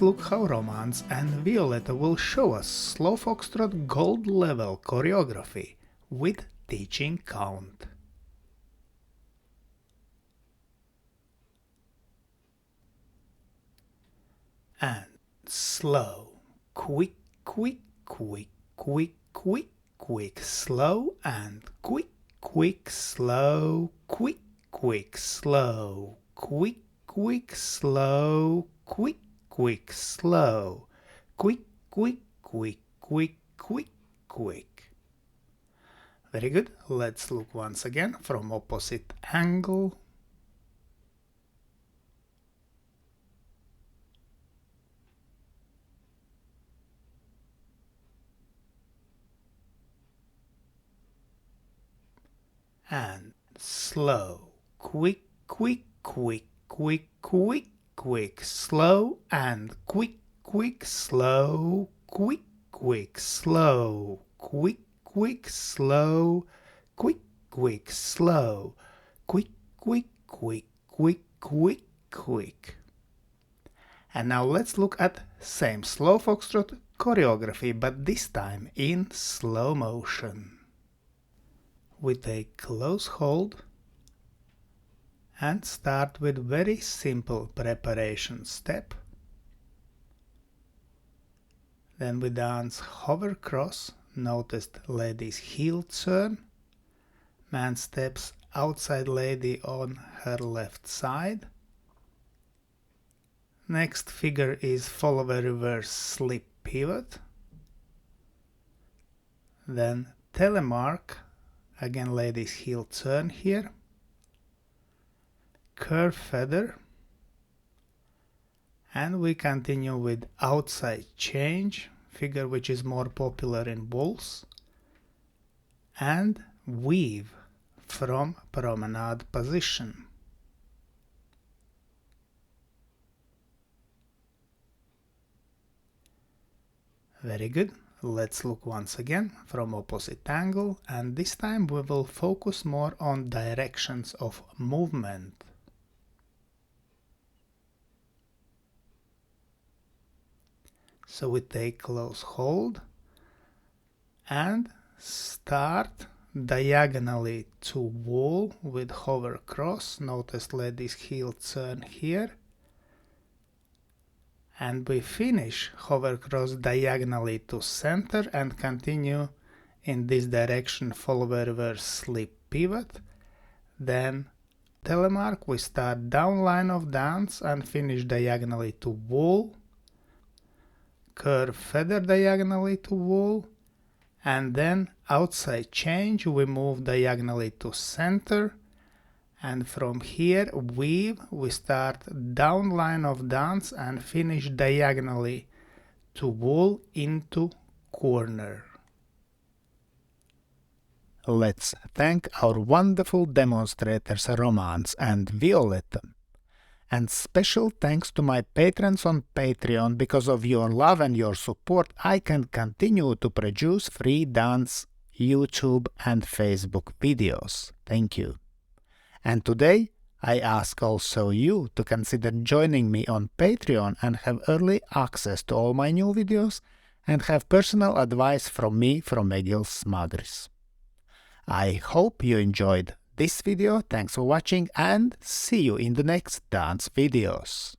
look how Romance and Violetta will show us slow foxtrot gold level choreography with teaching count. And slow, quick, quick, quick, quick, quick, quick, slow and quick, quick, slow, quick, quick, slow, quick, quick, slow, quick, quick, slow, quick, quick, quick, quick, quick, quick. Very good. Let's look once again from opposite angle. And slow, quick, quick, quick, quick, quick, quick, slow and quick, quick, slow, quick, quick, slow, quick, quick, slow, quick, quick, slow, quick, quick, quick, quick, quick, quick. And now let's look at same slow foxtrot choreography, but this time in slow motion. We take close hold and start with very simple preparation step. Then we dance hover cross, noticed lady's heel turn, man steps outside lady on her left side. Next figure is Fallaway reverse slip pivot. Then Telemark, again lady's heel turn here. Curve feather. And we continue with outside change, figure which is more popular in bulls. And weave from promenade position. Very good. Let's look once again from opposite angle, and this time we will focus more on directions of movement. So we take close hold and start diagonally to wall with hover cross. Notice lady's heel turn here. And we finish hover cross diagonally to center and continue in this direction, Fallaway reverse slip pivot. Then Telemark, we start down line of dance and finish diagonally to wall. Curve feather diagonally to wall. And then outside change, we move diagonally to center. And from here, weave, we start down line of dance and finish diagonally to wall into corner. Let's thank our wonderful demonstrators Romance and Violetta. And special thanks to my patrons on Patreon. Because of your love and your support, I can continue to produce free dance, YouTube and Facebook videos. Thank you. And today, I ask also you to consider joining me on Patreon and have early access to all my new videos and have personal advice from me from Egils Smagris. I hope you enjoyed this video, thanks for watching and see you in the next dance videos.